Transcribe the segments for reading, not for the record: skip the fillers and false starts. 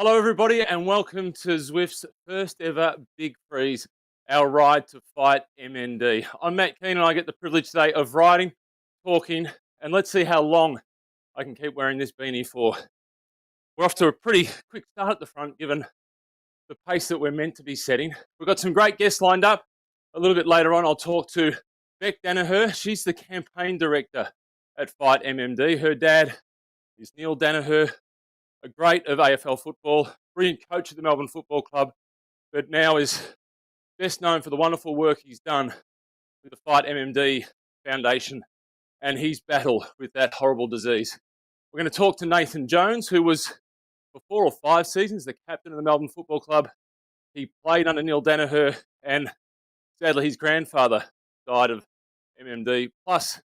Hello, everybody, and welcome to Zwift's first ever Big Freeze, our ride to FightMND. I'm Matt Keane, and I get the privilege today of riding, talking, and let's see how long I can keep wearing this beanie for. We're off to a pretty quick start at the front, given the pace that we're meant to be setting. We've got some great guests lined up. A little bit later on, I'll talk to Bec Daniher. She's the campaign director at FightMND. Her dad is Neuron Disease, a great of AFL football, brilliant coach at the Melbourne Football Club, but now is best known for the wonderful work he's done with the FightMND Foundation and his battle with that horrible disease. We're going to talk to Nathan Jones, who was, for 4 or 5 seasons, the captain of the Melbourne Football Club. He played under Neuron Disease, and sadly his grandfather died of MMD, plus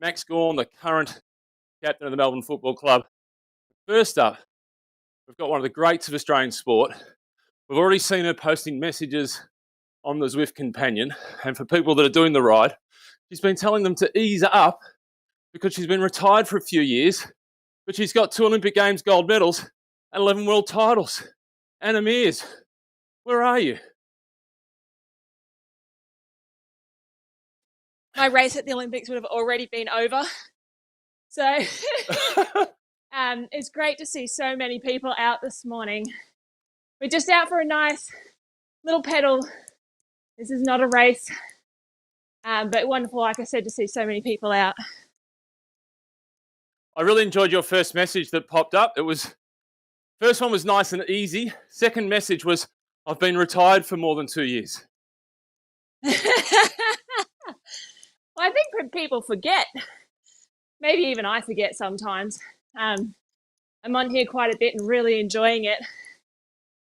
Max Gawn, the current captain of the Melbourne Football Club. First up, we've got one of the greats of Australian sport. We've already seen her posting messages on the Zwift companion, and for people that are doing the ride, she's been telling them to ease up because she's been retired for a few years, but she's got 2 Olympic Games gold medals and 11 world titles. Anna Meares, where are you? My race at the Olympics would have already been over. So it's great to see so many people out this morning. We're just out for a nice little pedal. This is not a race, but wonderful, like I said, to see so many people out. I really enjoyed your first message that popped up. First one was nice and easy. Second message was, I've been retired for more than 2 years. Well, I think people forget. Maybe even I forget sometimes. I'm on here quite a bit and really enjoying it.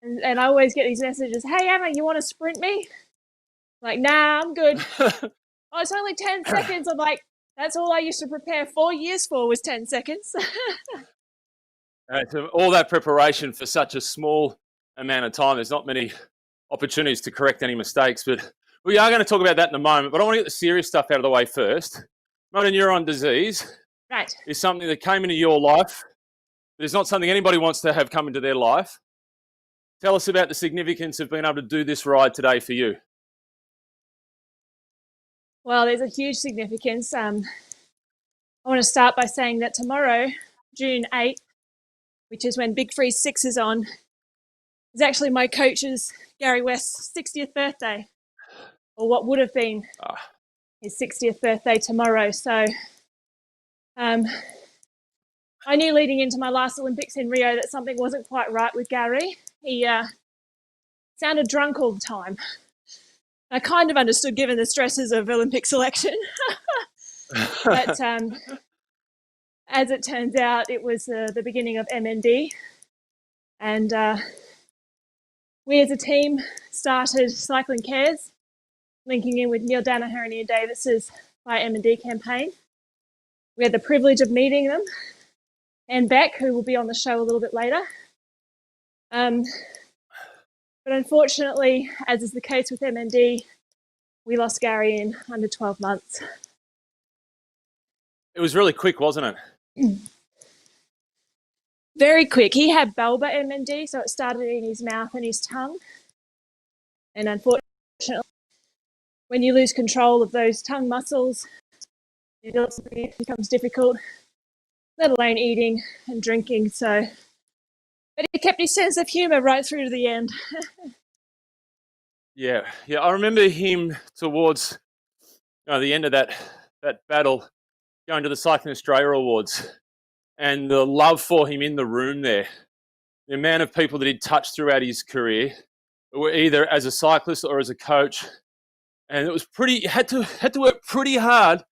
And I always get these messages, hey, Emma, you want to sprint me? I'm like, nah, I'm good. Oh, it's only 10 seconds. I'm like, that's all I used to prepare 4 years for was 10 seconds. So all that preparation for such a small amount of time, there's not many opportunities to correct any mistakes, but we are going to talk about that in a moment. But I want to get the serious stuff out of the way first. Motor neuron disease is something that came into your life, but it's not something anybody wants to have come into their life. Tell us about the significance of being able to do this ride today for you. Well, there's a huge significance. I want to start by saying that tomorrow, June 8th, which is when Big Freeze 6 is on, is actually my coach's, Gary West's 60th birthday, or what would have been his 60th birthday tomorrow. So I knew leading into my last Olympics in Rio that something wasn't quite right with Gary. He sounded drunk all the time. I kind of understood given the stresses of Olympic selection. But as it turns out, it was the beginning of MND. And we as a team started Cycling Cares, linking in with Neuron Disease and Ian Davis's FightMND campaign. We had the privilege of meeting them, and Bec, who will be on the show a little bit later. But unfortunately, as is the case with MND, we lost Gary in under 12 months. It was really quick, wasn't it? Very quick. He had bulbar MND, so it started in his mouth and his tongue. And unfortunately, when you lose control of those tongue muscles, it becomes difficult, let alone eating and drinking. But he kept his sense of humour right through to the end. Yeah. I remember him towards the end of that battle, going to the Cycling Australia Awards, and the love for him in the room there. The amount of people that he'd touched throughout his career, were either as a cyclist or as a coach, and it was had to work pretty hard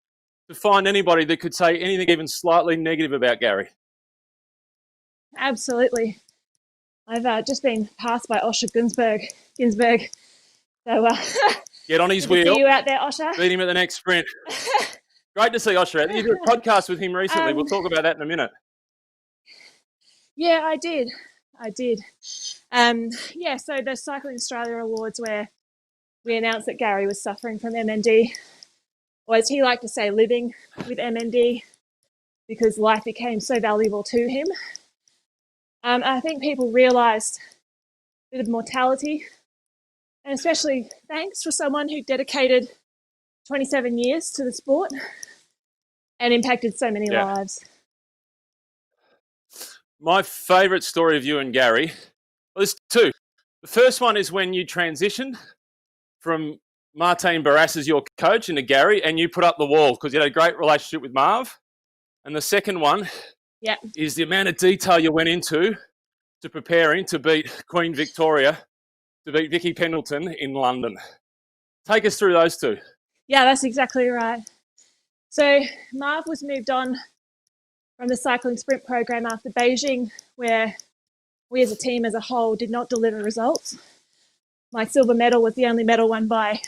to find anybody that could say anything even slightly negative about Gary. Absolutely. I've just been passed by Osher Ginsberg. So get on his wheel. See you out there, Osher. Beat him at the next sprint. Great to see Osher. You did a podcast with him recently. We'll talk about that in a minute. Yeah, I did. So the Cycling Australia Awards, where we announced that Gary was suffering from MND, or as he liked to say, living with MND, because life became so valuable to him. I think people realised a bit of mortality, and especially thanks for someone who dedicated 27 years to the sport and impacted so many lives. My favourite story of you and Gary, well, there's two. The first one is when you transitioned from Martin Barras as your coach into Gary, and you put up the wall because you had a great relationship with Marv. And the second one is the amount of detail you went into to preparing to beat Queen Victoria, to beat Vicky Pendleton in London. Take us through those two. Yeah, that's exactly right. So Marv was moved on from the cycling sprint program after Beijing, where we as a team as a whole did not deliver results. My silver medal was the only medal won by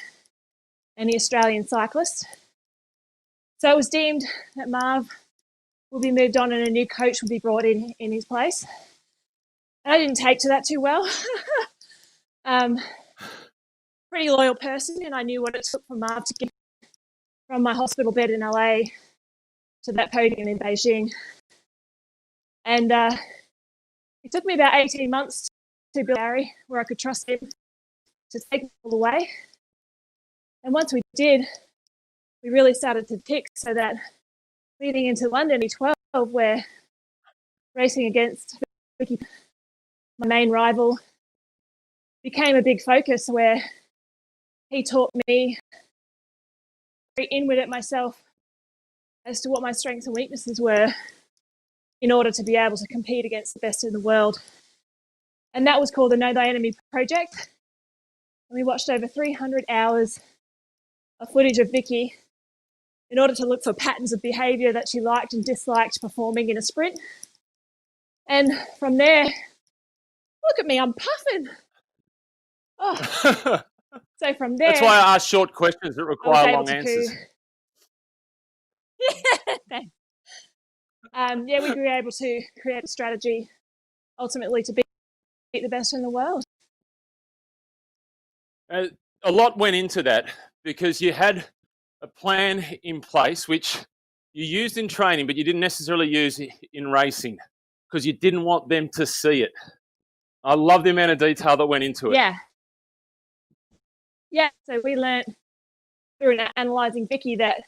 any Australian cyclist. So it was deemed that Marv will be moved on and a new coach will be brought in his place. And I didn't take to that too well. Pretty loyal person, and I knew what it took for Marv to get from my hospital bed in LA to that podium in Beijing. And it took me about 18 months to build Gary where I could trust him to take it all the way. And once we did, we really started to tick, so that leading into London 2012, where racing against Vicky, my main rival, became a big focus, where he taught me very inward at myself as to what my strengths and weaknesses were in order to be able to compete against the best in the world. And that was called the Know Thy Enemy project. And we watched over 300 hours of footage of Vicky in order to look for patterns of behaviour that she liked and disliked performing in a sprint. And from there, look at me, I'm puffing. Oh. So from there... That's why I ask short questions that require long answers. We were able to create a strategy ultimately to beat the best in the world. A lot went into that because you had a plan in place which you used in training, but you didn't necessarily use in racing because you didn't want them to see it. I love the amount of detail that went into it. Yeah, so we learnt through analysing Vicky that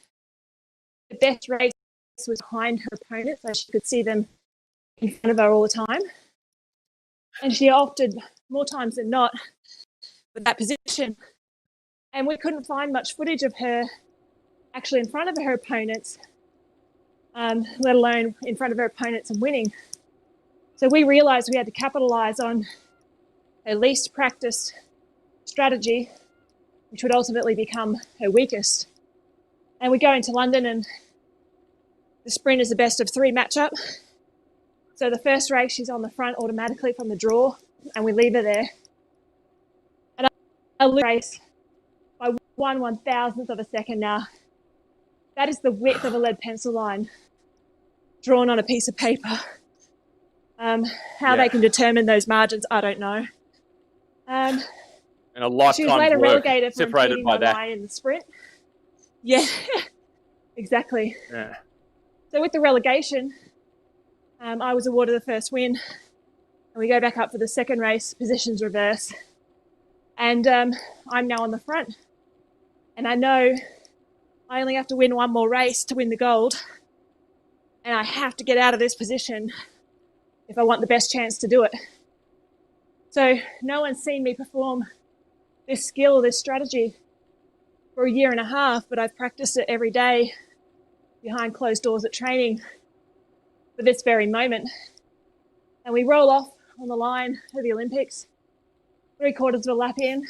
the best race was behind her opponent, so she could see them in front of her all the time. And she opted more times than not for that position. And we couldn't find much footage of her actually in front of her opponents, let alone in front of her opponents and winning. So we realised we had to capitalise on her least practiced strategy, which would ultimately become her weakest. And we go into London, and the sprint is a best of three matchup. So the first race, she's on the front automatically from the draw, and we leave her there. And I lose the race by 1/1000th of a second now. That is the width of a lead pencil line drawn on a piece of paper. How they can determine those margins, I don't know. And a lifetime's she was later work relegated for separated impeding by my that. line in the sprint. Yeah, exactly. Yeah. So with the relegation, I was awarded the first win, and we go back up for the second race, positions reverse. And I'm now on the front. And I know I only have to win one more race to win the gold. And I have to get out of this position if I want the best chance to do it. So no one's seen me perform this skill, this strategy for a year and a half, but I've practiced it every day behind closed doors at training for this very moment. And we roll off on the line of the Olympics, 3/4 of a lap in.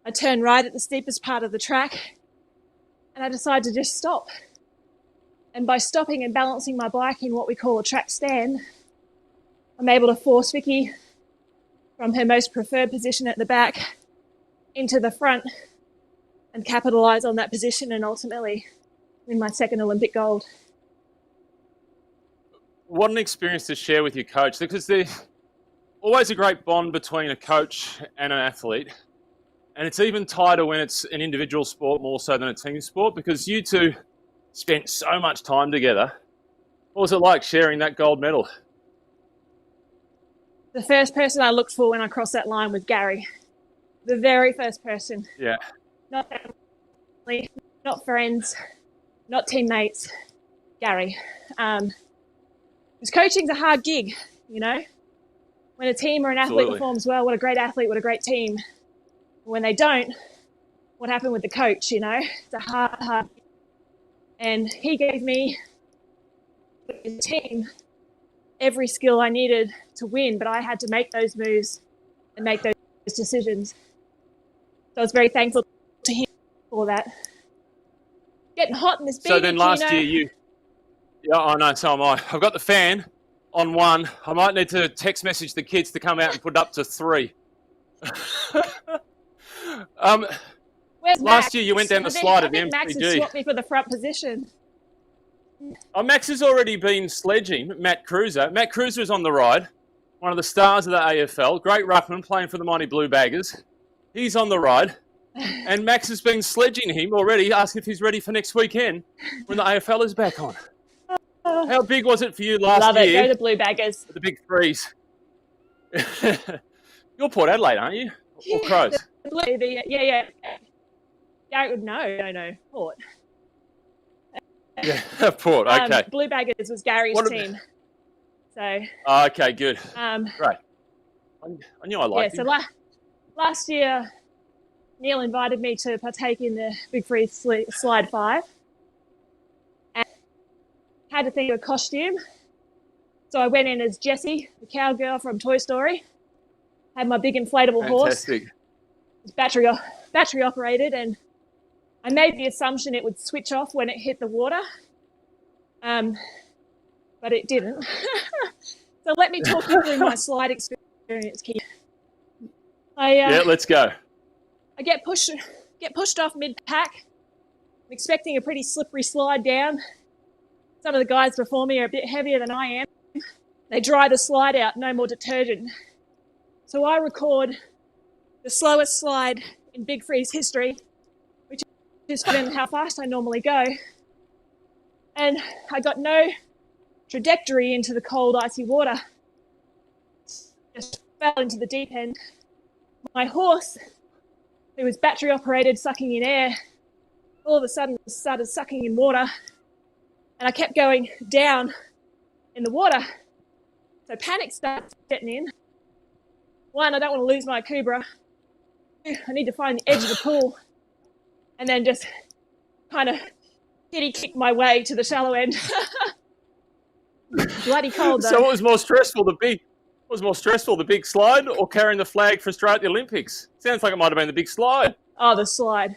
I turn right at the steepest part of the track, and I decide to just stop. And by stopping and balancing my bike in what we call a track stand, I'm able to force Vicky from her most preferred position at the back into the front and capitalise on that position and ultimately win my second Olympic gold. What an experience to share with your coach, because there's always a great bond between a coach and an athlete. And it's even tighter when it's an individual sport more so than a team sport, because you two spent so much time together. What was it like sharing that gold medal? the first person I looked for when I crossed that line was Gary. The very first person. Yeah. Not family, not friends, not teammates. Gary. Because coaching's a hard gig, you know. When a team or an athlete performs well, what a great athlete, what a great team. When they don't, what happened with the coach, you know? It's a hard gig. And he gave me, the team, every skill I needed to win, but I had to make those moves and make those decisions. So I was very thankful to him for that. Getting hot in this beanie. So then last year yeah, I know, so am I. I've got the fan on 1. I might need to text message the kids to come out and put up to 3. Last year you went down the slide at the MCG. Max has swapped me for the front position. Oh, Max has already been sledging Matt Cruiser. Matt Cruiser is on the ride, one of the stars of the AFL. Great ruckman playing for the Mighty Blue Baggers. He's on the ride. And Max has been sledging him already, asking if he's ready for next weekend when the AFL is back on. How big was it for you last year? Love it. Go to Blue Baggers. The big threes. You're Port Adelaide, aren't you? Or Crows? Yeah. Gary would know. Port. Yeah, Port. Okay. Blue Baggers was Gary's team. So. Okay, good. Great. I knew I liked him. So last year, Neil invited me to partake in the Big Freeze Slide 5. And had to think of a costume. So I went in as Jessie, the cowgirl from Toy Story. Had my big inflatable horse. It was battery operated, and I made the assumption it would switch off when it hit the water. But it didn't. So let me talk you through my slide experience, Keith. Yeah, let's go. I get pushed off mid-pack. I'm expecting a pretty slippery slide down. Some of the guys before me are a bit heavier than I am. They dry the slide out, no more detergent. So I record the slowest slide in Big Freeze history, which is how fast I normally go. And I got no trajectory into the cold, icy water. Just fell into the deep end. My horse, who was battery operated, sucking in air, all of a sudden started sucking in water, and I kept going down in the water. So panic starts setting in. 1, I don't want to lose my Cobra. 2, I need to find the edge of the pool, and then just kind of kitty kick my way to the shallow end. Bloody cold though. So what was more stressful, the big slide or carrying the flag for Australia at the Olympics? Sounds like it might have been the big slide. Oh, the slide.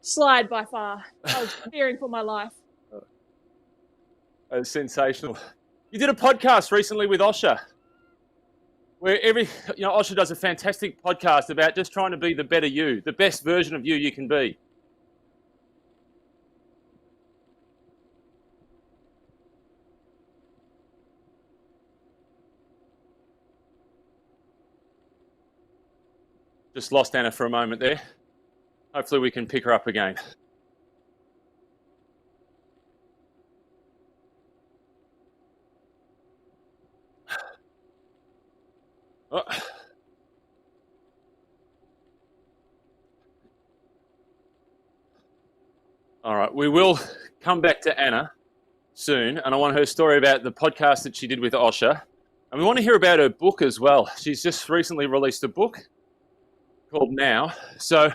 Slide by far. I was fearing for my life. That was sensational. You did a podcast recently with Osher, where Osher does a fantastic podcast about just trying to be the better you, the best version of you can be. Just lost Anna for a moment there. Hopefully we can pick her up again. Oh. All right, we will come back to Anna soon, and I want her story about the podcast that she did with Osher. And we want to hear about her book as well. She's just recently released a book called Now. So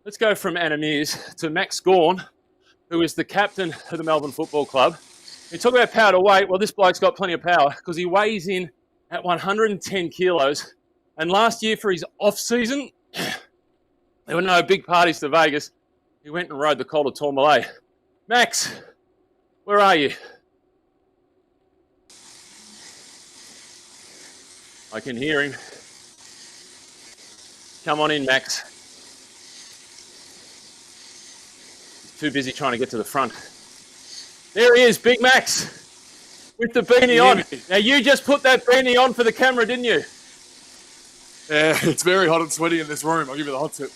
let's go from Anna Meares to Max Gawn, who is the captain of the Melbourne Football Club. You talk about power to weight. Well, this bloke's got plenty of power because he weighs in at 110 kilos. And last year for his off-season, there were no big parties to Vegas. He went and rode the Col de Tourmalet. Max, where are you? I can hear him. Come on in, Max. He's too busy trying to get to the front. There he is, Big Max, with the beanie on. Now, you just put that beanie on for the camera, didn't you? Yeah, it's very hot and sweaty in this room. I'll give you the hot tip.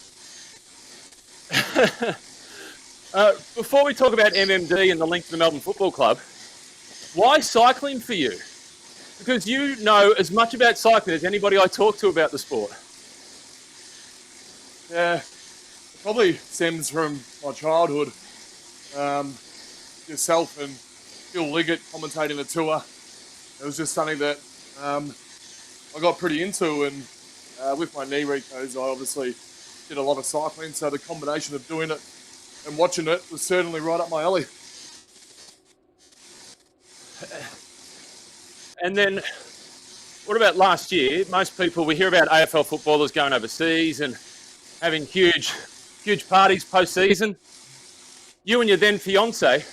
Before we talk about MMD and the link to the Melbourne Football Club, why cycling for you? Because you know as much about cycling as anybody I talk to about the sport. Yeah, it probably stems from my childhood. Yourself and Phil Liggett commentating the tour. It was just something that I got pretty into, and with my knee recos, I obviously did a lot of cycling, so the combination of doing it and watching it was certainly right up my alley. And then, what about last year? Most people, we hear about AFL footballers going overseas and having huge parties post-season. You and your then fiance,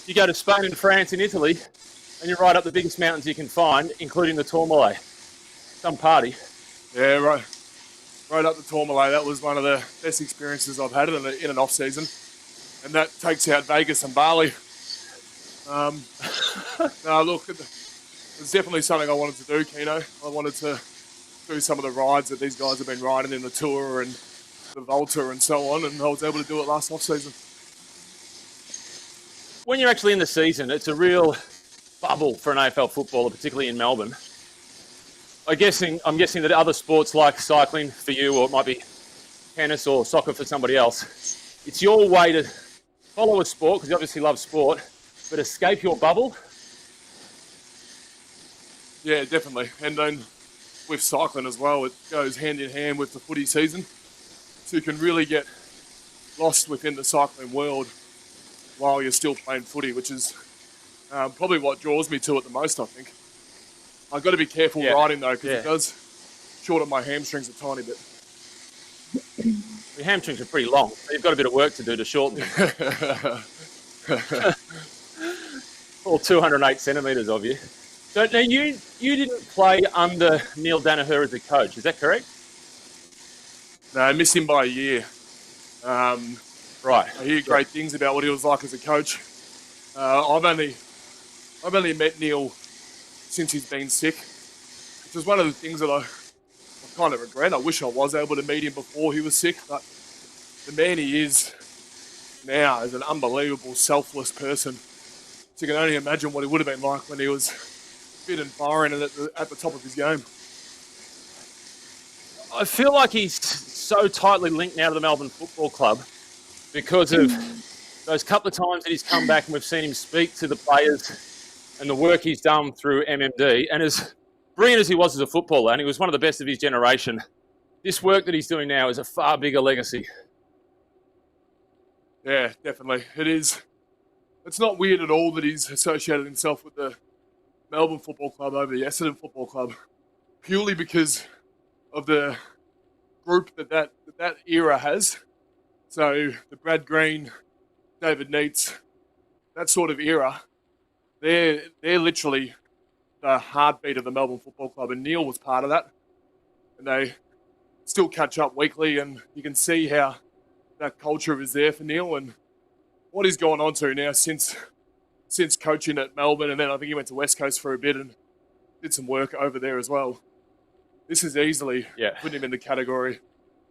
you go to Spain and France and Italy, and you ride up the biggest mountains you can find, including the Tourmalet. Some party. Yeah, right. Rode up the Tourmalet. That was one of the best experiences I've had in an off season, and that takes out Vegas and Bali. No, look, it's definitely something I wanted to do, Keno. I wanted to do some of the rides that these guys have been riding in the Tour and the Volta and so on, and I was able to do it last off season. When you're actually in the season, it's a real bubble for an AFL footballer, particularly in Melbourne. I'm guessing that other sports like cycling for you, or it might be tennis or soccer for somebody else, it's your way to follow a sport, because you obviously love sport, but escape your bubble. Yeah, definitely. And then with cycling as well, it goes hand in hand with the footy season. So you can really get lost within the cycling world while you're still playing footy, which is probably what draws me to it the most, I think. I've got to be careful riding though, because it does shorten my hamstrings a tiny bit. Your hamstrings are pretty long, so you've got a bit of work to do to shorten them. All 208 centimetres of you. So now you didn't play under Neil Daniher as a coach, is that correct? No, I missed him by a year. Right. I hear great things about what he was like as a coach. I've only met Neil since he's been sick, which is one of the things that I kind of regret. I wish I was able to meet him before he was sick, but the man he is now is an unbelievable, selfless person. So you can only imagine what he would have been like when he was fit and firing and at the top of his game. I feel like he's so tightly linked now to the Melbourne Football Club because of those couple of times that he's come back and we've seen him speak to the players and the work he's done through MMD. And as brilliant as he was as a footballer, and he was one of the best of his generation, this work that he's doing now is a far bigger legacy. Yeah, definitely. It is. It's not weird at all that he's associated himself with the Melbourne Football Club over the Essendon Football Club, purely because of the group that era has. So the Brad Green, David Neitz, that sort of era, they're literally the heartbeat of the Melbourne Football Club, and Neil was part of that. And they still catch up weekly, and you can see how that culture is there for Neil and what he's gone on to now since coaching at Melbourne, and then I think he went to West Coast for a bit and did some work over there as well. This is easily putting him in the category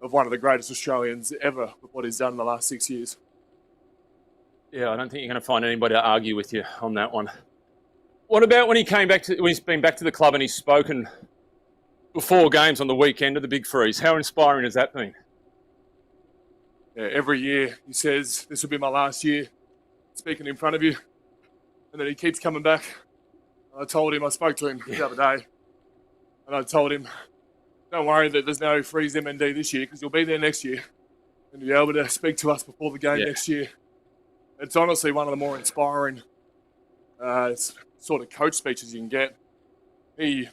of one of the greatest Australians ever with what he's done in the last 6 years. Yeah, I don't think you're going to find anybody to argue with you on that one. What about when he's been back to the club and he's spoken before games on the weekend of the Big Freeze? How inspiring has that been? Yeah, every year he says, this will be my last year speaking in front of you. And then he keeps coming back. I spoke to him the other day, and I told him, don't worry that there's no Freeze MND this year, because you'll be there next year and you'll be able to speak to us before the game next year. It's honestly one of the more inspiring sort of coach speeches you can get. He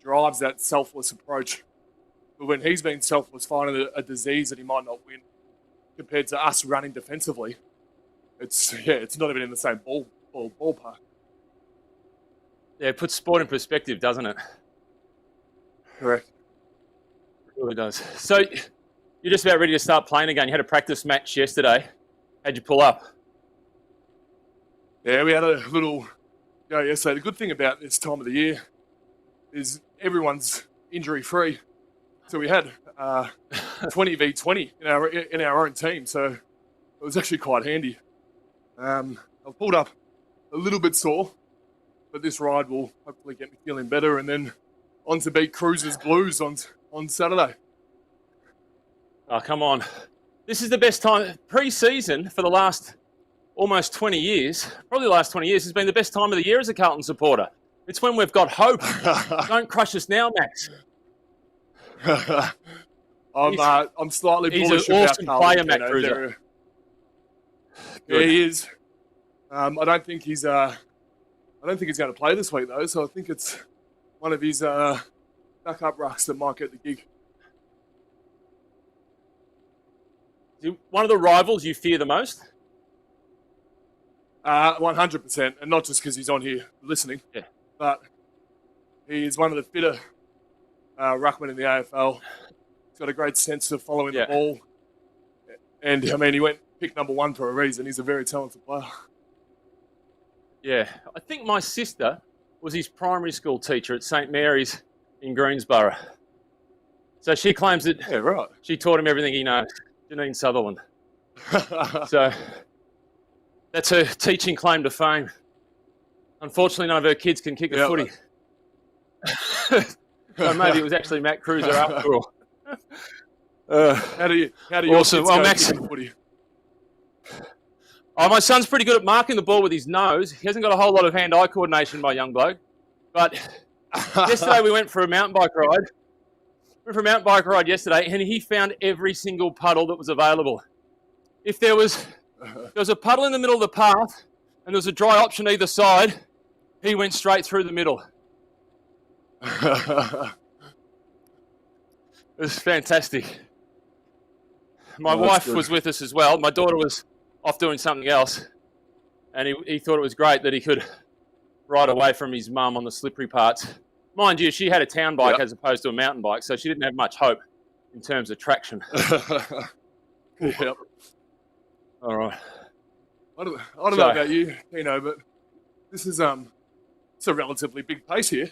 drives that selfless approach. But when he's been selfless fighting a disease that he might not win, compared to us running defensively, it's not even in the same ballpark. Yeah, it puts sport in perspective, doesn't it? Correct. It really does. So you're just about ready to start playing again. You had a practice match yesterday. How'd you pull up? Yeah, we had a little go yesterday. The good thing about this time of the year is everyone's injury-free. So we had 20v20 in our own team, so it was actually quite handy. I pulled up a little bit sore, but this ride will hopefully get me feeling better, and then on to beat Cruiser's Blues on Saturday. Oh, come on. This is the best time. Pre-season for the last almost 20 years, probably the last 20 years, has been the best time of the year as a Carlton supporter. It's when we've got hope. Don't crush us now, Max. I'm slightly bullish an about awesome Carlton. player, Matt Cruiser. Yeah, he is. I don't think he's going to play this week though. So I think it's one of his backup rucks that might get the gig. One of the rivals you fear the most? 100%, and not just because he's on here listening. Yeah. But he is one of the fitter ruckmen in the AFL. He's got a great sense of following the ball. And, I mean, he went pick number 1 for a reason. He's a very talented player. Yeah. I think my sister was his primary school teacher at St. Mary's in Greensborough. So she claims that she taught him everything he knows. Janine Sutherland. So that's her teaching claim to fame. Unfortunately, none of her kids can kick a footy. So maybe it was actually Matt Cruiser after all. How do you awesome. Well, Max, footy? Oh, my son's pretty good at marking the ball with his nose. He hasn't got a whole lot of hand-eye coordination, my young bloke. But yesterday we went for a mountain bike ride. Yesterday, and he found every single puddle that was available. If there was a puddle in the middle of the path and there was a dry option either side, he went straight through the middle. It was fantastic. My wife was with us as well. My daughter was off doing something else, and he thought it was great that he could ride away from his mum on the slippery parts. Mind you, she had a town bike as opposed to a mountain bike, so she didn't have much hope in terms of traction. Yep. All right. I don't know about you, but this is it's a relatively big pace here.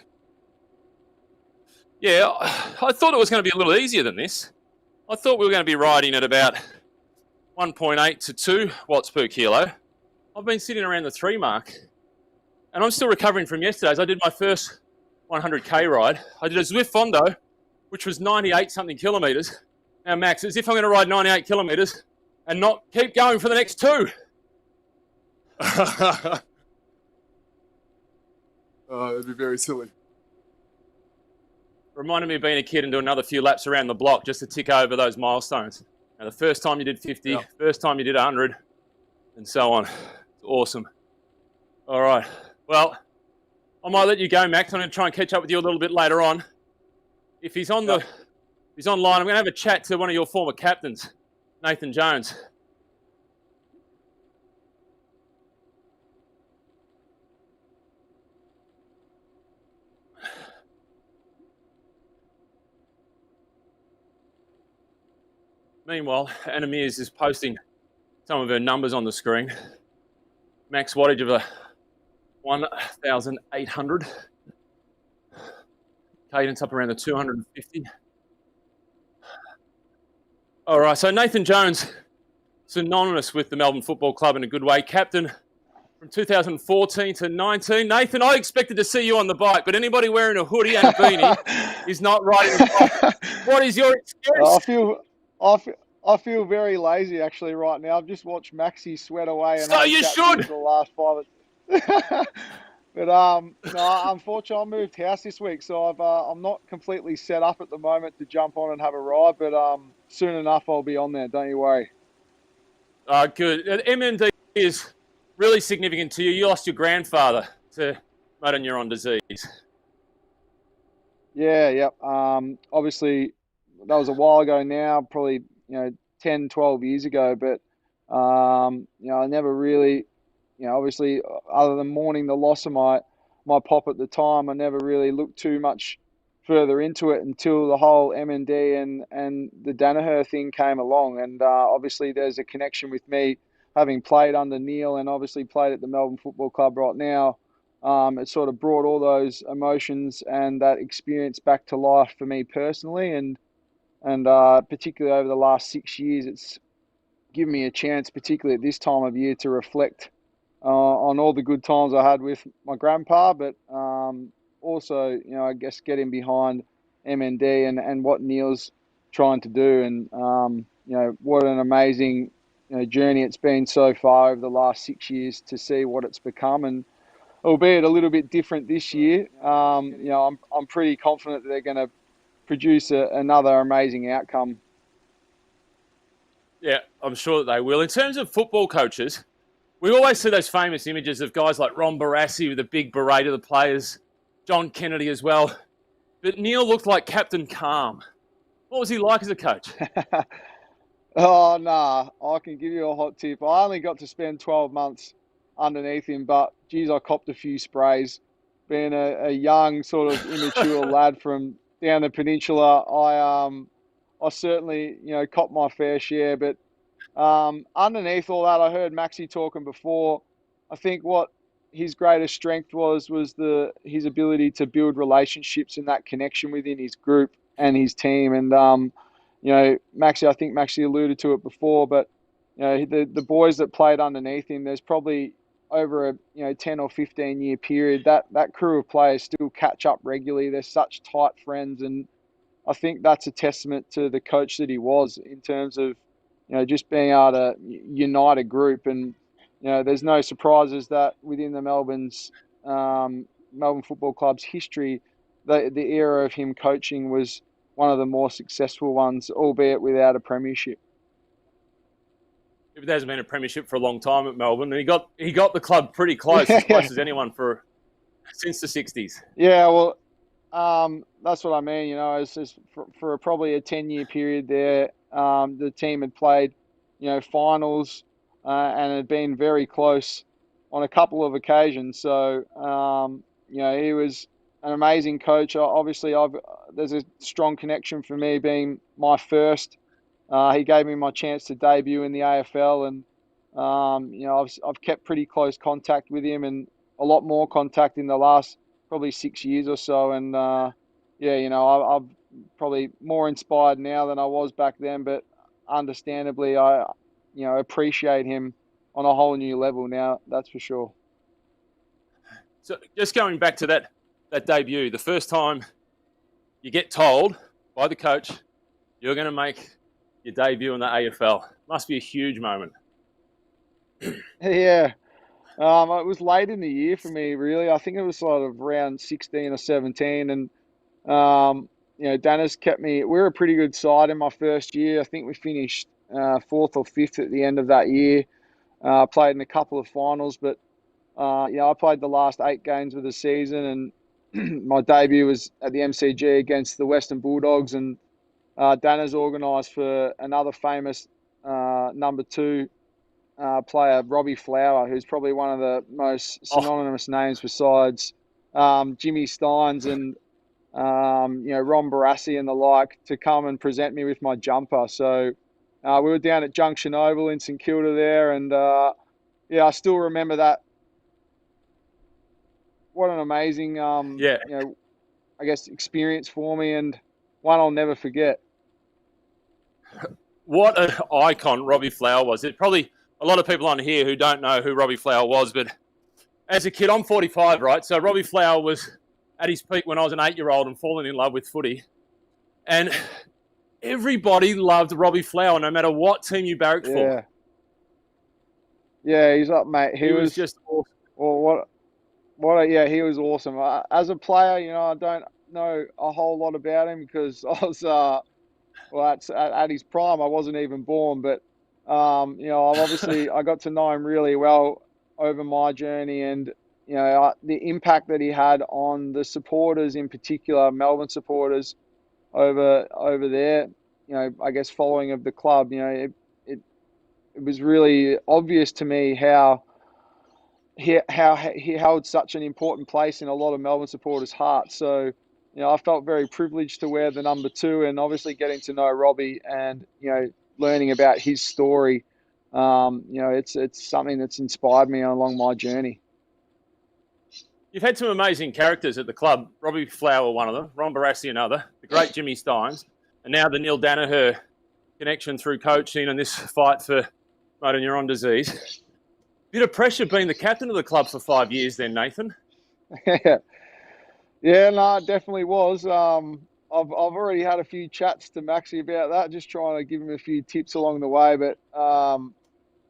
Yeah, I thought it was going to be a little easier than this. I thought we were going to be riding at about 1.8 to 2 watts per kilo. I've been sitting around the 3 mark, and I'm still recovering from yesterday's. I did my first 100k ride. I did a Zwift Fondo, which was 98-something kilometres. Now, Max, as if I'm going to ride 98 kilometres and not keep going for the next 2. It'd be very silly. Reminded me of being a kid and doing another few laps around the block just to tick over those milestones. Now, the first time you did 50, first time you did 100, and so on. It's awesome. All right. Well, I might let you go, Max. I'm going to try and catch up with you a little bit later on. If he's on he's online, I'm going to have a chat to one of your former captains, Nathan Jones. Meanwhile, Anna Meares is posting some of her numbers on the screen. Max wattage of 1,800. Cadence up around the 250. All right, so Nathan Jones, synonymous with the Melbourne Football Club in a good way. Captain from 2014 to 19. Nathan, I expected to see you on the bike, but anybody wearing a hoodie and a beanie is not riding the bike. What is your excuse? I feel very lazy actually right now. I've just watched Maxie sweat away. And so you should. For the last 5. But no, unfortunately, I moved house this week, so I'm not completely set up at the moment to jump on and have a ride. But soon enough, I'll be on there. Don't you worry. Good. MND is really significant to you. You lost your grandfather to motor neuron disease. Yeah, yep. Obviously, that was a while ago now, probably 10, 12 years ago. But I never really, obviously, other than mourning the loss of my pop at the time, I never really looked too much further into it until the whole MND and the Daniher thing came along. And obviously, there's a connection with me having played under Neil and obviously played at the Melbourne Football Club right now. It sort of brought all those emotions and that experience back to life for me personally, and particularly over the last 6 years, it's given me a chance, particularly at this time of year, to reflect on all the good times I had with my grandpa, but also, I guess getting behind MND and what Neil's trying to do, and what an amazing journey it's been so far over the last 6 years to see what it's become, and albeit a little bit different this year. I'm pretty confident that they're going to produce another amazing outcome. Yeah, I'm sure that they will. In terms of football coaches, we always see those famous images of guys like Ron Barassi with a big beret of the players, John Kennedy as well. But Neil looked like Captain Calm. What was he like as a coach? Oh, nah, I can give you a hot tip. I only got to spend 12 months underneath him, but geez, I copped a few sprays. Being a young, sort of immature lad from down the peninsula, I certainly, copped my fair share. But underneath all that, I heard Maxi talking before. I think what his greatest strength was his ability to build relationships and that connection within his group and his team. And Maxi, I think Maxi alluded to it before, but the boys that played underneath him, there's probably over a 10 or 15 year period that crew of players still catch up regularly. They're such tight friends, and I think that's a testament to the coach that he was in terms of just being able to unite a group. And there's no surprises that within the Melbourne Football Club's history, the era of him coaching was one of the more successful ones, albeit without a premiership. There hasn't been a premiership for a long time at Melbourne, and he got the club pretty close, as close as anyone since the 60s. Yeah, well, that's what I mean. It's for probably a 10-year period there, the team had played, finals, and had been very close on a couple of occasions. So, he was an amazing coach. Obviously, there's a strong connection for me being my first. He gave me my chance to debut in the AFL, and I've kept pretty close contact with him, and a lot more contact in the last probably 6 years or so. And I'm probably more inspired now than I was back then, but understandably, I appreciate him on a whole new level now. That's for sure. So just going back to that debut, the first time you get told by the coach you're going to make your debut in the AFL, must be a huge moment. Yeah. It was late in the year for me, really. I think it was sort of around 16 or 17. And, Daniher's kept me. We were a pretty good side in my first year. I think we finished fourth or fifth at the end of that year. Played in a couple of finals, but, I played the last 8 games of the season, and my debut was at the MCG against the Western Bulldogs. And Daniher's organised for another famous number 2 player, Robbie Flower, who's probably one of the most synonymous names besides Jimmy Steins and Ron Barassi and the like, to come and present me with my jumper. So we were down at Junction Oval in St Kilda there, and I still remember that. What an amazing I guess experience for me, and one I'll never forget. What an icon Robbie Flower was. It probably a lot of people on here who don't know who Robbie Flower was, but as a kid, I'm 45, right? So Robbie Flower was at his peak when I was an 8-year-old and falling in love with footy. And everybody loved Robbie Flower, no matter what team you barracked for. Yeah, he's up, mate. He was just awesome. Well, he was awesome. As a player, I don't know a whole lot about him because I was, at his prime, I wasn't even born. But, I got to know him really well over my journey, and, the impact that he had on the supporters, in particular, Melbourne supporters over there, I guess following of the club, it was really obvious to me how he held such an important place in a lot of Melbourne supporters' hearts. So, I felt very privileged to wear the number 2, and obviously getting to know Robbie and, learning about his story, it's something that's inspired me along my journey. You've had some amazing characters at the club. Robbie Flower, one of them, Ron Barassi, another, the great Jimmy Steins, and now the Neil Daniher connection through coaching and this fight for motor neuron disease. Bit of pressure being the captain of the club for 5 years then, Nathan. Yeah, no, it definitely was. I've already had a few chats to Maxie about that, just trying to give him a few tips along the way. But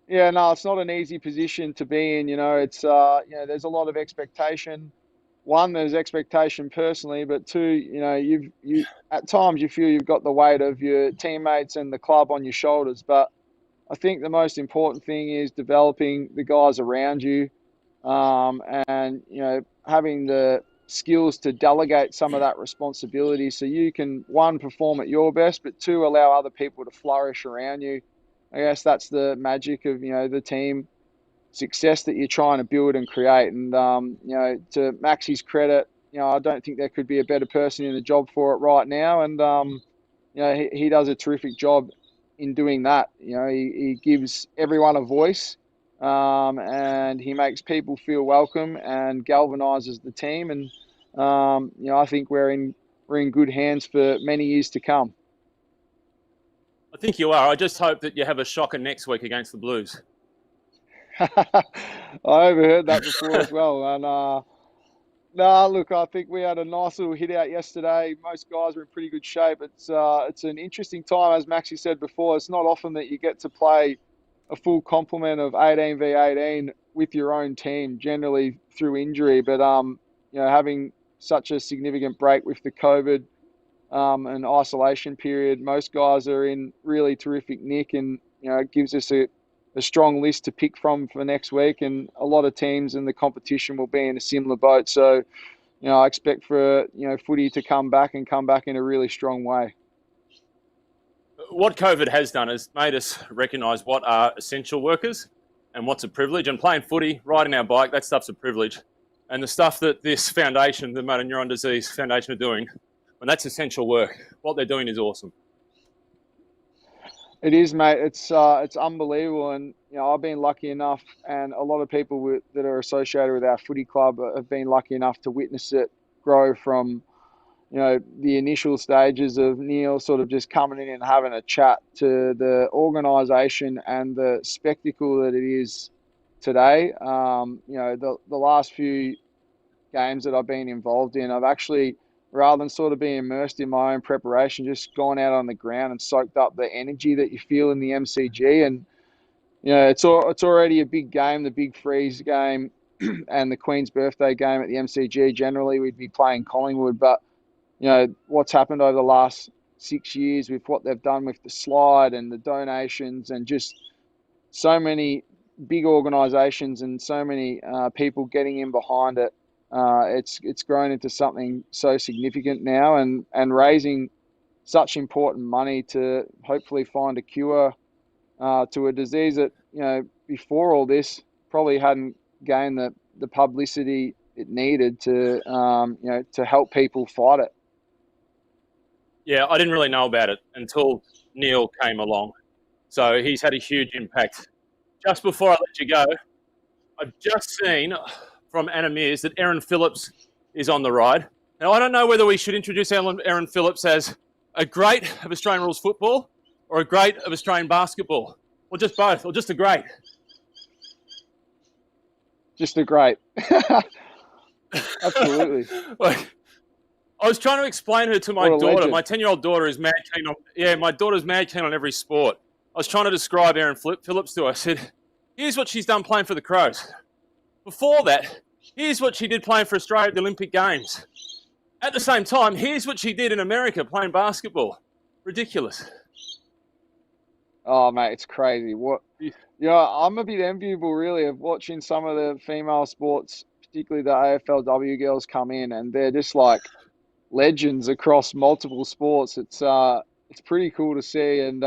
yeah, no, it's not an easy position to be in. It's there's a lot of expectation. One, there's expectation personally, but two, you at times you feel you've got the weight of your teammates and the club on your shoulders. But I think the most important thing is developing the guys around you, and having the skills to delegate some of that responsibility so you can, one, perform at your best, but two, allow other people to flourish around you. I guess that's the magic of the team success that you're trying to build and create. And to Maxie's credit, I don't think there could be a better person in the job for it right now. And he does a terrific job in doing that. He gives everyone a voice, and he makes people feel welcome and galvanizes the team. And I think we're in good hands for many years to come. I think you are. I just hope that you have a shocker next week against the Blues. I overheard that before as well. And look, I think we had a nice little hit out yesterday. Most guys are in pretty good shape. It's an interesting time, as Maxie said before. It's not often that you get to play a full complement of 18 v 18 with your own team, generally through injury. But having such a significant break with the COVID and isolation period, most guys are in really terrific nick, and it gives us a strong list to pick from for next week, and a lot of teams in the competition will be in a similar boat. So, I expect for footy to come back in a really strong way. What COVID has done is made us recognise what are essential workers and what's a privilege. And playing footy, riding our bike, that stuff's a privilege. And the stuff that this foundation, the Motor Neuron Disease Foundation, are doing, when that's essential work, what they're doing is awesome. It is, mate. It's unbelievable, and I've been lucky enough, and a lot of people that are associated with our footy club have been lucky enough to witness it grow from, the initial stages of Neil sort of just coming in and having a chat to the organisation and the spectacle that it is today. The last few games that I've been involved in, I've actually, rather than sort of being immersed in my own preparation, just gone out on the ground and soaked up the energy that you feel in the MCG. And, it's already a big game, the Big Freeze game and the Queen's Birthday game at the MCG. Generally, we'd be playing Collingwood. But, what's happened over the last 6 years with what they've done with the slide and the donations and just so many big organisations and so many people getting in behind it, it's grown into something so significant now, and raising such important money to hopefully find a cure to a disease that before all this probably hadn't gained the publicity it needed to to help people fight it. Yeah, I didn't really know about it until Neil came along, so he's had a huge impact. Just before I let you go, I've just seen from Anna Meares that Aaron Phillips is on the ride. Now, I don't know whether we should introduce Aaron Phillips as a great of Australian rules football or a great of Australian basketball, or just both, or just a great. Just a great. Absolutely. Like, I was trying to explain her to my daughter. Legend. My 10-year-old daughter is mad keen on. Yeah, my daughter's mad keen on every sport. I was trying to describe Aaron Phillips to her. I said, "Here's what she's done playing for the Crows. Before that, here's what she did playing for Australia at the Olympic Games. At the same time, here's what she did in America playing basketball. Ridiculous." Oh, mate, it's crazy. I'm a bit enviable, really, of watching some of the female sports, particularly the AFLW girls, come in, and they're just like legends across multiple sports. It's pretty cool to see, and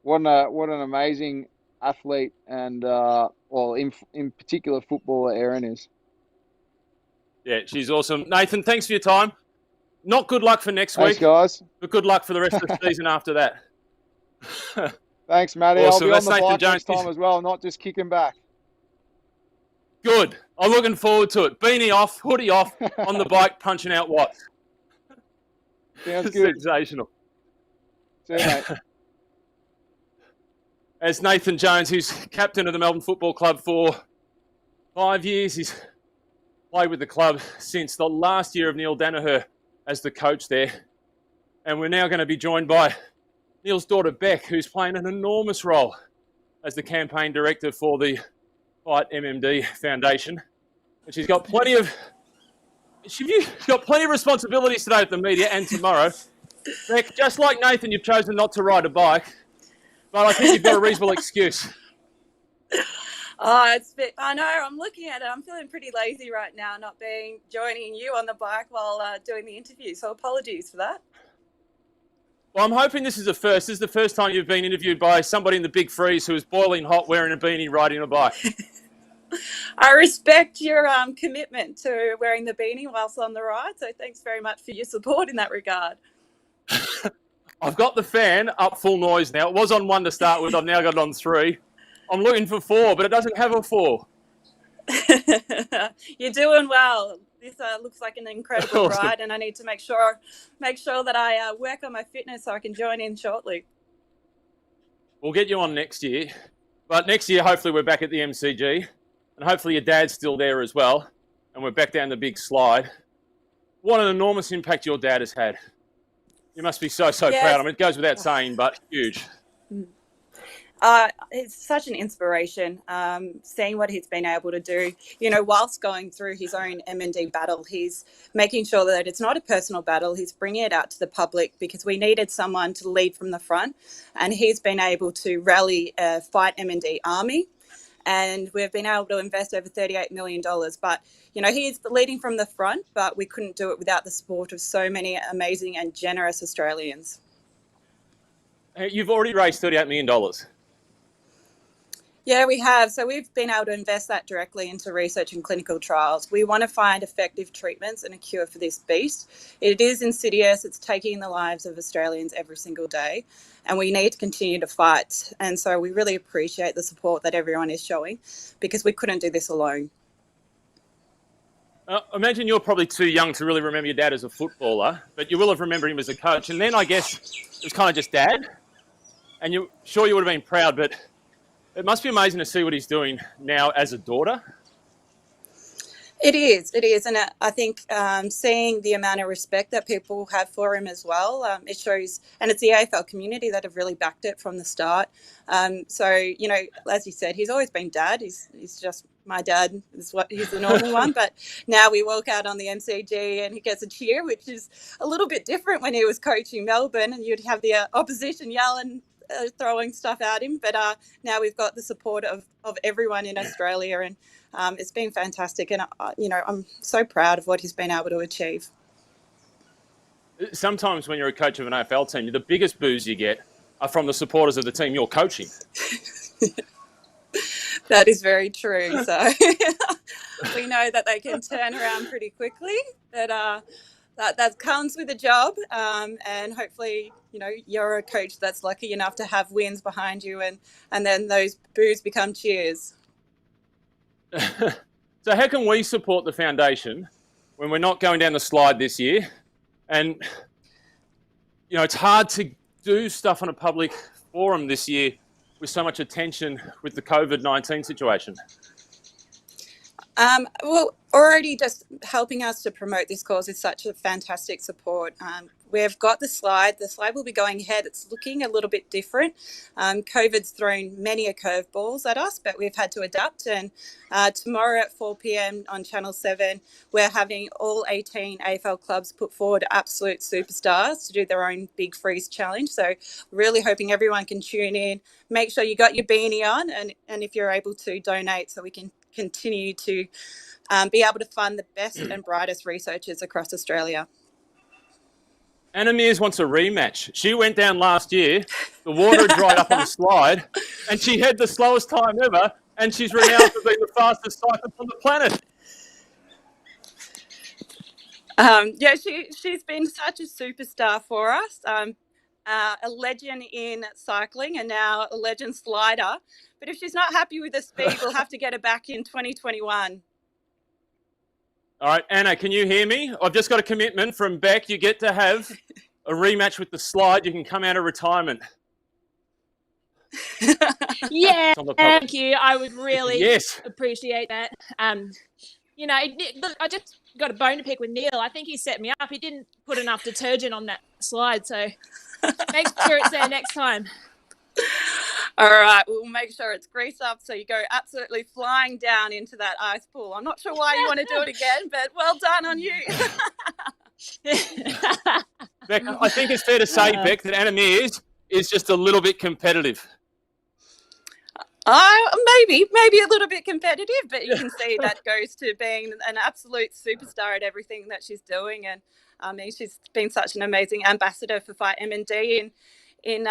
what an amazing athlete, and in particular footballer Erin is. Yeah, she's awesome. Nathan, thanks for your time. Not good luck for next Thanks, week, guys. but good luck for the rest of the season after that. Thanks, Matty. Awesome. I'll be on the Nathan bike Jones. next time as well, not just kicking back. Good. I'm looking forward to it. Beanie off, hoodie off, on the bike, punching out watts. Sounds good. Sensational. See you, mate. as Nathan Jones, who's captain of the Melbourne Football Club for 5 years. He's played with the club since the last year of Neil Daniher as the coach there. And we're now going to be joined by Neil's daughter, Bec, who's playing an enormous role as the campaign director for the FightMND Foundation. And she's got plenty of responsibilities today at the media and tomorrow. Bec, just like Nathan, you've chosen not to ride a bike, but I think you've got a reasonable excuse. Oh, I know, I'm looking at it. I'm feeling pretty lazy right now, not joining you on the bike while doing the interview. So apologies for that. Well, I'm hoping this is a first. This is the first time you've been interviewed by somebody in the big freeze who is boiling hot, wearing a beanie, riding a bike. I respect your commitment to wearing the beanie whilst on the ride. So thanks very much for your support in that regard. I've got the fan up full noise now. It was on 1 to start with. I've now got it on 3. I'm looking for 4, but it doesn't have a 4. You're doing well. This looks like an incredible Awesome. ride, and I need to make sure that I work on my fitness so I can join in shortly. We'll get you on next year. But next year, hopefully, we're back at the MCG. And hopefully your dad's still there as well. And we're back down the big slide. What an enormous impact your dad has had. You must be so Yes. proud. I mean, it goes without saying, but huge. It's such an inspiration, seeing what he's been able to do, whilst going through his own MND battle. He's making sure that it's not a personal battle. He's bringing it out to the public because we needed someone to lead from the front. And he's been able to rally a FightMND Army. And we've been able to invest over $38 million. But, he's leading from the front, but we couldn't do it without the support of so many amazing and generous Australians. You've already raised $38 million. Yeah, we have. So we've been able to invest that directly into research and clinical trials. We want to find effective treatments and a cure for this beast. It is insidious. It's taking the lives of Australians every single day, and we need to continue to fight. And so we really appreciate the support that everyone is showing because we couldn't do this alone. Imagine you're probably too young to really remember your dad as a footballer, but you will have remembered him as a coach. And then I guess it was kind of just dad. And you would have been proud, but it must be amazing to see what he's doing now as a daughter. It is. And I think seeing the amount of respect that people have for him as well, it shows, and it's the AFL community that have really backed it from the start. So, as you said, he's always been dad. He's just my dad, he's the normal one. But now we walk out on the MCG and he gets a cheer, which is a little bit different when he was coaching Melbourne and you'd have the opposition yelling, throwing stuff at him, but now we've got the support of everyone in Australia, and it's been fantastic, and I'm so proud of what he's been able to achieve. Sometimes when you're a coach of an AFL team, the biggest boos you get are from the supporters of the team you're coaching. That is very true. So we know that they can turn around pretty quickly, but that comes with a job, and hopefully you're a coach that's lucky enough to have wins behind you, and then those boos become cheers. So how can we support the foundation when we're not going down the slide this year? And it's hard to do stuff on a public forum this year with so much attention with the COVID-19 situation. Well, already just helping us to promote this cause is such a fantastic support. We've got the slide. The slide will be going ahead. It's looking a little bit different. COVID's thrown many a curveballs at us, but we've had to adapt. And tomorrow at 4 p.m. on Channel 7, we're having all 18 AFL clubs put forward absolute superstars to do their own Big Freeze challenge. So really hoping everyone can tune in. Make sure you got your beanie on, and if you're able to, donate so we can continue to be able to fund the best and brightest researchers across Australia. Anna Meares wants a rematch. She went down last year, the water had dried up on the slide, and she had the slowest time ever, and she's renowned for being the fastest cyclist on the planet. She's been such a superstar for us, a legend in cycling and now a legend slider. But if she's not happy with the speed, we'll have to get her back in 2021. All right, Anna, can you hear me? I've just got a commitment from Bec. You get to have a rematch with the slide. You can come out of retirement. Yeah, on the public. thank you. I would really Yes. appreciate that. You know, look, I just got a bone to pick with Neil. I think he set me up. He didn't put enough detergent on that slide, so make sure it's there next time. All right, we'll make sure it's greased up so you go absolutely flying down into that ice pool. I'm not sure why you want to do it again, but well done on you. Bec, I think it's fair to say, Bec, that Anna Meares is just a little bit competitive. Maybe a little bit competitive, but you can see that goes to being an absolute superstar at everything that she's doing. And I mean, she's been such an amazing ambassador for FightMND in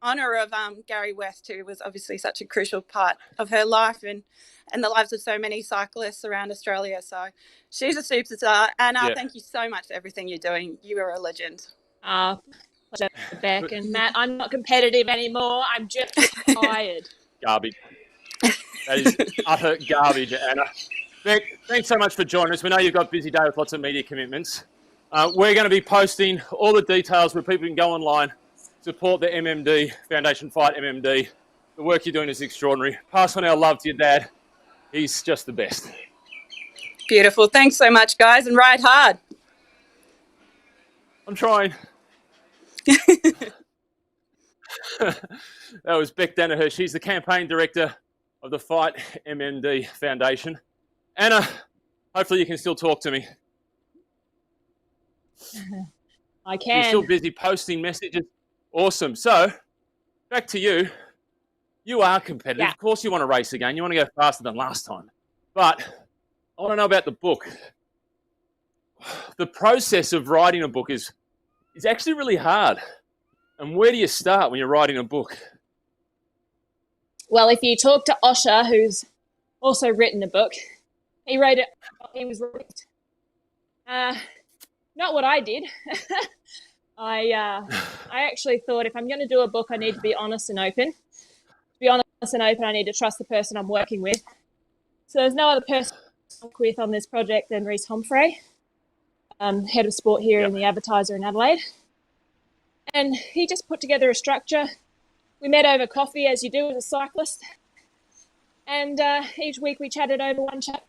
honour of Gary West, who was obviously such a crucial part of her life and the lives of so many cyclists around Australia. So she's a superstar. Anna, thank you so much for everything you're doing. You are a legend. Pleasure, Bec and Matt. I'm not competitive anymore. I'm just tired. Garbage. That is utter garbage, Anna. Bec, thanks so much for joining us. We know you've got a busy day with lots of media commitments. We're going to be posting all the details where people can go online, support the MMD Foundation, FightMND. The work you're doing is extraordinary. Pass on our love to your dad. He's just the best. Beautiful. Thanks so much, guys, and ride hard. I'm trying. That was Bec Daniher. She's the campaign director of the FightMND Foundation. Anna, hopefully you can still talk to me. I can. You're still busy posting messages. Awesome. So, back to you. You are competitive. Yeah. Of course you want to race again. You want to go faster than last time. But I want to know about the book. The process of writing a book is actually really hard. And where do you start when you're writing a book? Well, if you talk to Osher, who's also written a book, he wrote it. He was released. Not what I did. I actually thought if I'm going to do a book, I need to be honest and open. To be honest and open, I need to trust the person I'm working with. So there's no other person I work with on this project than Reese Humphrey, head of sport here in the Advertiser in Adelaide. And he just put together a structure. We met over coffee, as you do as a cyclist. And each week we chatted over one chapter.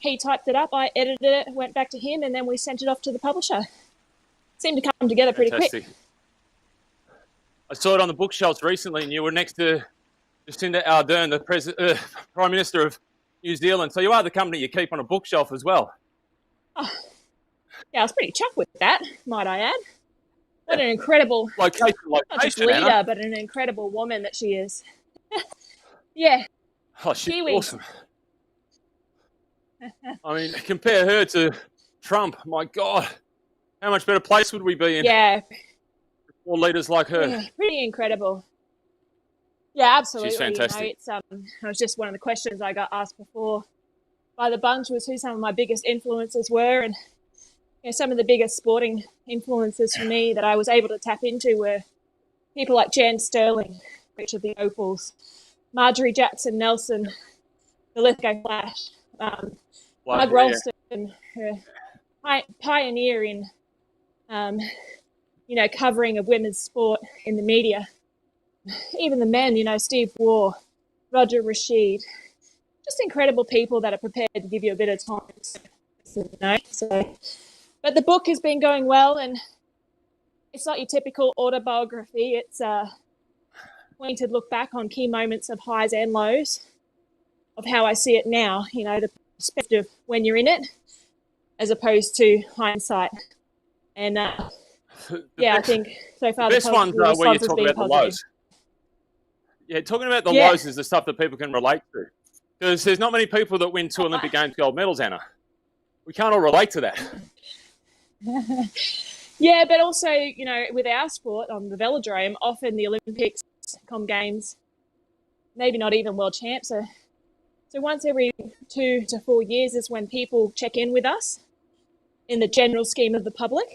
He typed it up, I edited it, went back to him, and then we sent it off to the publisher. Seemed to come together pretty quick. I saw it on the bookshelves recently, and you were next to Jacinda Ardern, the Prime Minister of New Zealand. So you are the company you keep on a bookshelf as well. Oh, yeah, I was pretty chuffed with that, might I add. What an incredible, location, not just leader, Anna, but an incredible woman that she is. Yeah. Oh, she's Kiwi. awesome. I mean, compare her to Trump. My God, how much better place would we be in? Yeah. For leaders like her. Yeah, pretty incredible. Yeah, absolutely. She's fantastic. You know, it was just one of the questions I got asked before by the bunch was who some of my biggest influences were, and you know, some of the biggest sporting influences for me that I was able to tap into were people like Jan Sterling, each of the Opals, Marjorie Jackson Nelson, the Lithgow Flash, Mug Ralston, her pioneer in, you know, covering of women's sport in the media. Even the men, you know, Steve Waugh, Roger Rashid, just incredible people that are prepared to give you a bit of time. You know? So, but the book has been going well, and it's not your typical autobiography. It's a pointed look back on key moments of highs and lows of how I see it now, you know, the perspective when you're in it as opposed to hindsight. And yeah, I think so far the best ones are where you talk about the lows. Yeah, talking about the lows is the stuff that people can relate to. Because there's not many people that win 2 Olympic Games gold medals, Anna. We can't all relate to that. Yeah, but also, you know, with our sport on the velodrome, often the Olympics, Com Games, maybe not even world champs. So once every 2 to 4 years is when people check in with us in the general scheme of the public.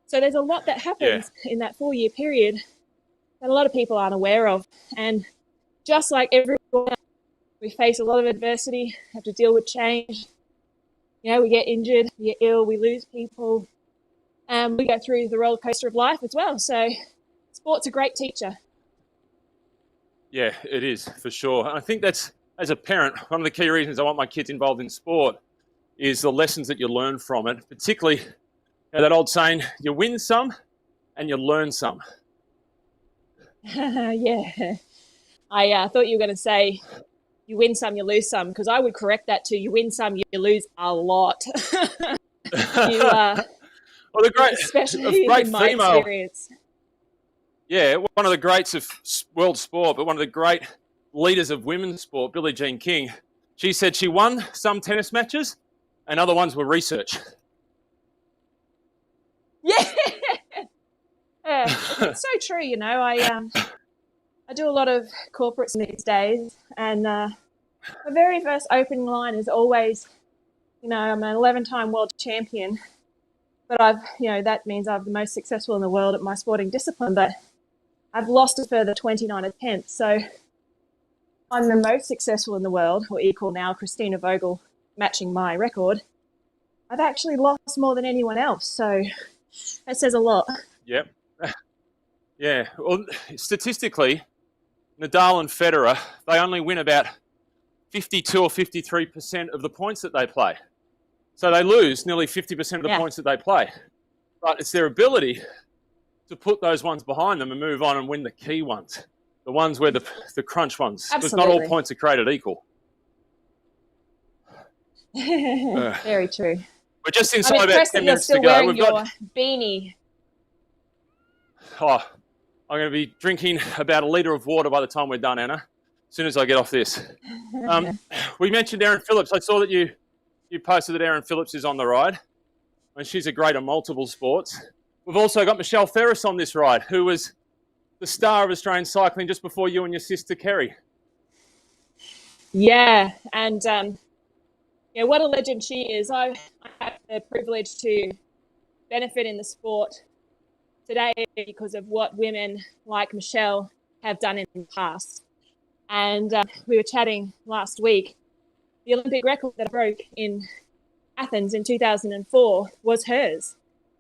So there's a lot that happens in that 4-year period that a lot of people aren't aware of. And just like everyone, we face a lot of adversity, have to deal with change. You know, we get injured, we get ill, we lose people. We go through the roller coaster of life as well. So sport's a great teacher. Yeah, it is, for sure. And I think that's, as a parent, one of the key reasons I want my kids involved in sport is the lessons that you learn from it, particularly that old saying, you win some and you learn some. Yeah. I thought you were going to say you win some, you lose some, because I would correct that to you win some, you lose a lot. Well, especially great in my female experience. Yeah, one of the greats of world sport, but one of the great leaders of women's sport, Billie Jean King, she said she won some tennis matches and other ones were research. Yeah. It's so true, you know. I do a lot of corporates these days, and my very first opening line is always, you know, I'm an 11-time world champion, but that means I'm the most successful in the world at my sporting discipline, but I've lost a further 29 attempts. So I'm the most successful in the world, or equal now, Christina Vogel matching my record. I've actually lost more than anyone else. So that says a lot. Yep. Yeah. Well, statistically, Nadal and Federer, they only win about 52 or 53% of the points that they play. So they lose nearly 50% of the points that they play. But it's their ability to put those ones behind them and move on and win the key ones, the ones where the crunch ones, because not all points are created equal. Very true. We're just inside about 10 minutes to go. Wearing your beanie. Oh, I'm going to be drinking about a litre of water by the time we're done, Anna, as soon as I get off this. We mentioned Erin Phillips. I saw that you posted that Erin Phillips is on the ride, and she's a great at multiple sports. We've also got Michelle Ferris on this ride, who was the star of Australian cycling just before you and your sister Kerry. Yeah, and what a legend she is. I had the privilege to benefit in the sport today because of what women like Michelle have done in the past. And we were chatting last week. The Olympic record that I broke in Athens in 2004 was hers.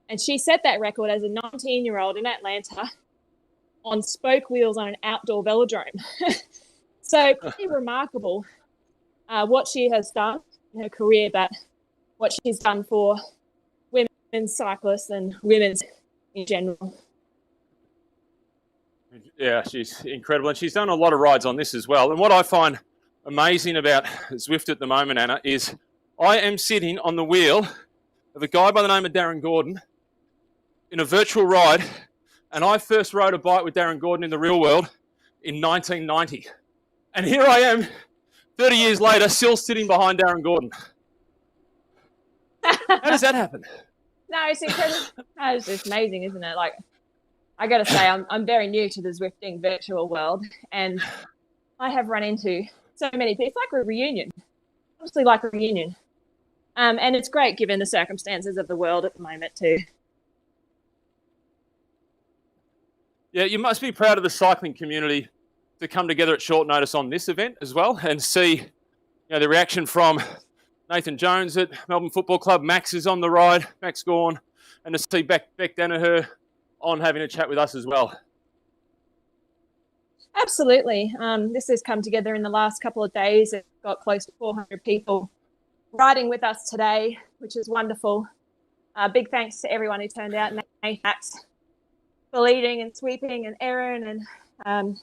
And she set that record as a 19-year-old in Atlanta on spoke wheels on an outdoor velodrome. So pretty remarkable what she has done in her career, but what she's done for women's cyclists and women's in general. Yeah, she's incredible. And she's done a lot of rides on this as well. And what I find amazing about Zwift at the moment, Anna, is I am sitting on the wheel of a guy by the name of Darren Gordon in a virtual ride, and I first rode a bike with Darren Gordon in the real world in 1990. And here I am, 30 years later, still sitting behind Darren Gordon. How does that happen? No, it's incredible. It's just amazing, isn't it? Like, I got to say, I'm very new to the Zwifting virtual world, and I have run into so many people. It's like a reunion, honestly, like a reunion. And it's great given the circumstances of the world at the moment too. Yeah, you must be proud of the cycling community to come together at short notice on this event as well and see the reaction from Nathan Jones at Melbourne Football Club. Max is on the ride, Max Gawn, and to see Bec Daniher on having a chat with us as well. Absolutely. This has come together in the last couple of days. It's got close to 400 people riding with us today, which is wonderful. Big thanks to everyone who turned out, Max for leading and sweeping, and Erin, and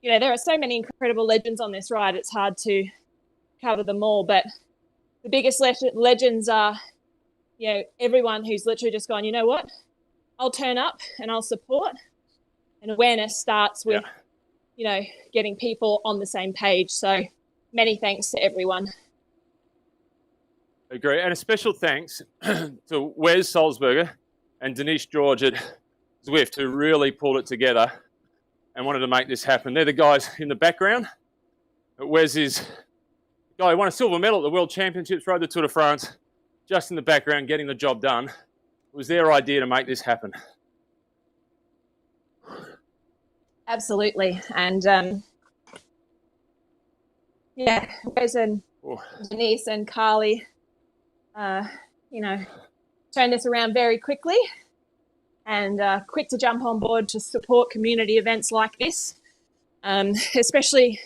there are so many incredible legends on this ride. It's hard to cover them all, but the biggest legends are, everyone who's literally just gone, you know what, I'll turn up and I'll support. And awareness starts with, getting people on the same page. So many thanks to everyone. Agree. And a special thanks to Wes Salzberger and Denise George at Zwift, who really pulled it together and wanted to make this happen. They're the guys in the background. Wes is the guy who won a silver medal at the World Championships, rode the Tour de France, just in the background getting the job done. It was their idea to make this happen. Absolutely. And Wes and Denise and Carly, turned this around very quickly and quick to jump on board to support community events like this. especially,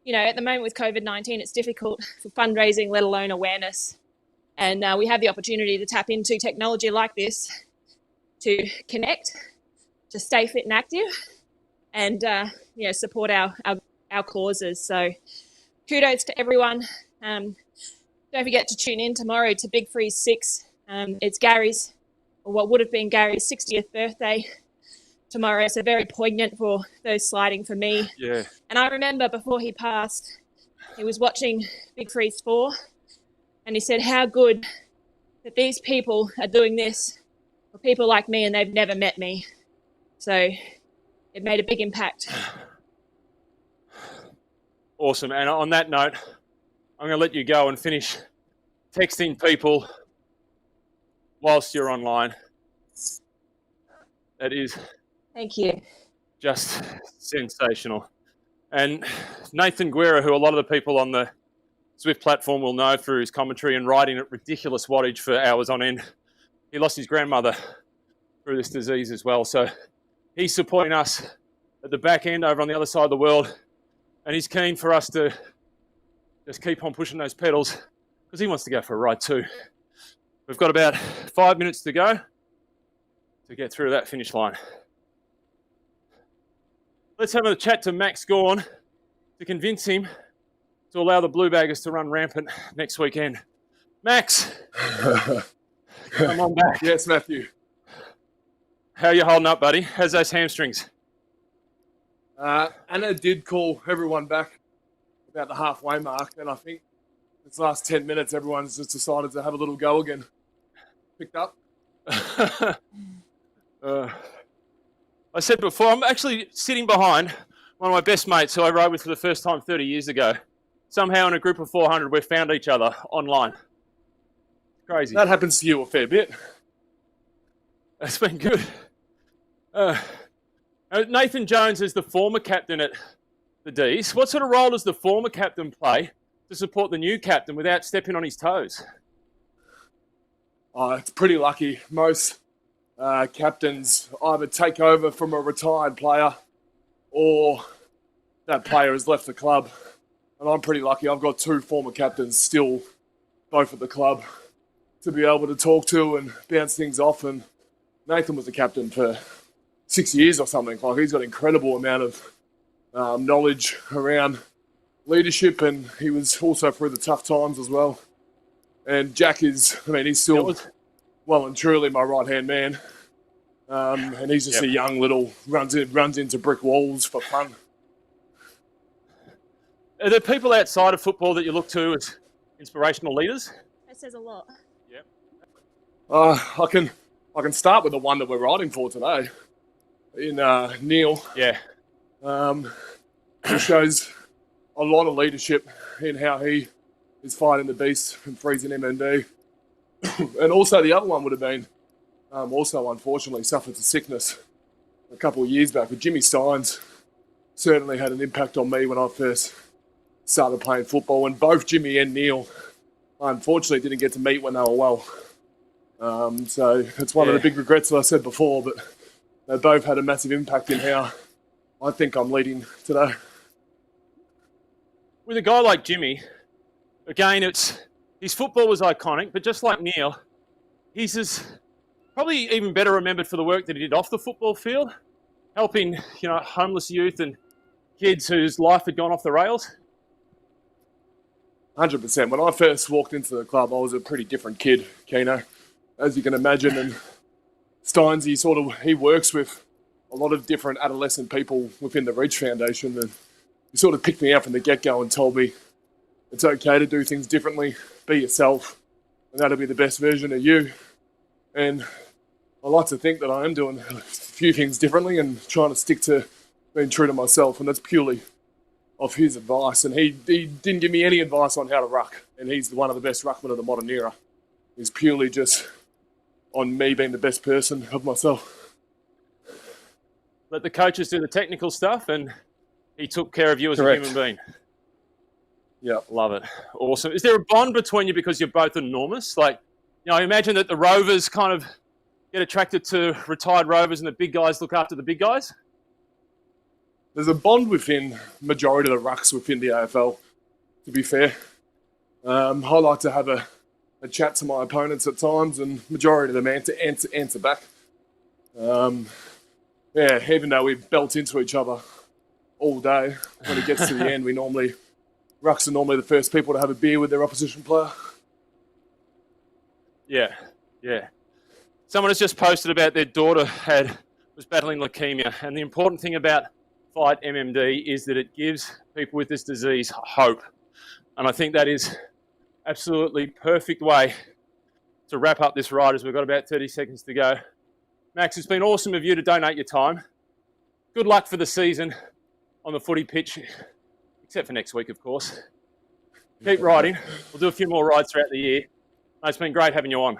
at the moment with COVID-19, it's difficult for fundraising, let alone awareness. And we have the opportunity to tap into technology like this to connect, to stay fit and active, and support our causes. So kudos to everyone. Don't forget to tune in tomorrow to Big Freeze 6. It's Gary's, or what would have been Gary's 60th birthday tomorrow. So very poignant for those sliding for me. Yeah. And I remember before he passed, he was watching Big Freeze 4, and he said how good that these people are doing this for people like me, and they've never met me. So it made a big impact. Awesome. And on that note, I'm going to let you go and finish texting people whilst you're online. That is Thank you. just sensational. And Nathan Guerra, who a lot of the people on the Zwift platform will know through his commentary and riding at ridiculous wattage for hours on end, he lost his grandmother through this disease as well. So he's supporting us at the back end over on the other side of the world, and he's keen for us to just keep on pushing those pedals because he wants to go for a ride too. We've got about 5 minutes to go to get through that finish line. Let's have a chat to Max Gawn to convince him to allow the Blue Baggers to run rampant next weekend. Max, come on back. Yes, Matthew. How are you holding up, buddy? How's those hamstrings? Anna did call everyone back about the halfway mark, and I think this last 10 minutes, everyone's just decided to have a little go again. Picked up. I said before, I'm actually sitting behind one of my best mates who I rode with for the first time 30 years ago. Somehow in a group of 400, we've found each other online. Crazy. That happens to you a fair bit. That's been good. Nathan Jones is the former captain at the D's. What sort of role does the former captain play to support the new captain without stepping on his toes? It's pretty lucky. Most captains either take over from a retired player or that player has left the club. And I'm pretty lucky. I've got two former captains still both at the club to be able to talk to and bounce things off. And Nathan was the captain for 6 years or something. Like, he's got an incredible amount of knowledge around leadership, and he was also through the tough times as well. And Jack is, he's still well and truly my right-hand man. And he's just a young little, runs into brick walls for fun. Are there people outside of football that you look to as inspirational leaders? That says a lot. Yep. I can start with the one that we're riding for today, in Neil. Yeah. He shows a lot of leadership in how he is fighting the beast and freezing MND. And also the other one would have been, also unfortunately suffered a sickness a couple of years back. But Jimmy Steins certainly had an impact on me when I first started playing football. And both Jimmy and Neil, I unfortunately didn't get to meet when they were well. So it's one of the big regrets that I said before, but they both had a massive impact in how I think I'm leading today. With a guy like Jimmy, again, his football was iconic, but just like Neil, he's probably even better remembered for the work that he did off the football field, helping homeless youth and kids whose life had gone off the rails. 100%. When I first walked into the club, I was a pretty different kid, Keno, as you can imagine. And Steins, he works with a lot of different adolescent people within the Reach Foundation, and he sort of picked me up from the get-go and told me it's okay to do things differently, be yourself, and that'll be the best version of you. And I like to think that I am doing a few things differently and trying to stick to being true to myself, and that's purely of his advice. And he didn't give me any advice on how to ruck, and he's one of the best ruckmen of the modern era. He's purely just on me being the best person of myself. Let the coaches do the technical stuff, and he took care of you as Correct. a human being. Yeah. Love it. Awesome. Is there a bond between you because you're both enormous? Like, I imagine that the Rovers kind of get attracted to retired Rovers and the big guys look after the big guys? there's a bond within majority of the rucks within the AFL, to be fair. I like to have a chat to my opponents at times, and majority of them answer back. Yeah, even though we belt into each other all day, when it gets to the end, rucks are normally the first people to have a beer with their opposition player. Yeah, yeah. Someone has just posted about their daughter was battling leukemia, and the important thing about FightMND is that it gives people with this disease hope. And I think that is absolutely perfect way to wrap up this ride, as we've got about 30 seconds to go. Max, it's been awesome of you to donate your time. Good luck for the season on the footy pitch, except for next week, of course. Keep riding. We'll do a few more rides throughout the year. It's been great having you on.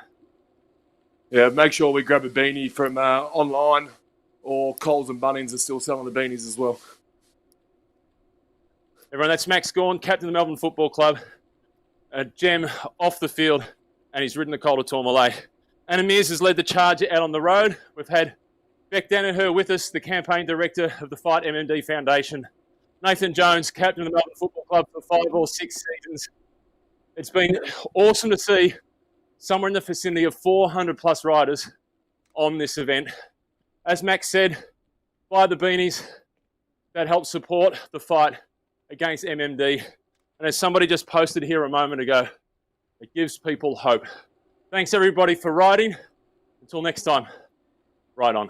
Yeah, make sure we grab a beanie from online, or Coles and Bunnings are still selling the beanies as well. Everyone, that's Max Gawn, captain of the Melbourne Football Club. A gem off the field, and he's ridden the Col de Tourmalet. And Meares has led the charge out on the road. We've had Bec Daniher with us, the campaign director of the FightMND Foundation. Nathan Jones, captain of the Melbourne Football Club for 5 or 6 seasons. It's been awesome to see somewhere in the vicinity of 400 plus riders on this event. As Max said, buy the beanies that help support the fight against MND. And as somebody just posted here a moment ago, it gives people hope. Thanks everybody for riding. Until next time, ride on.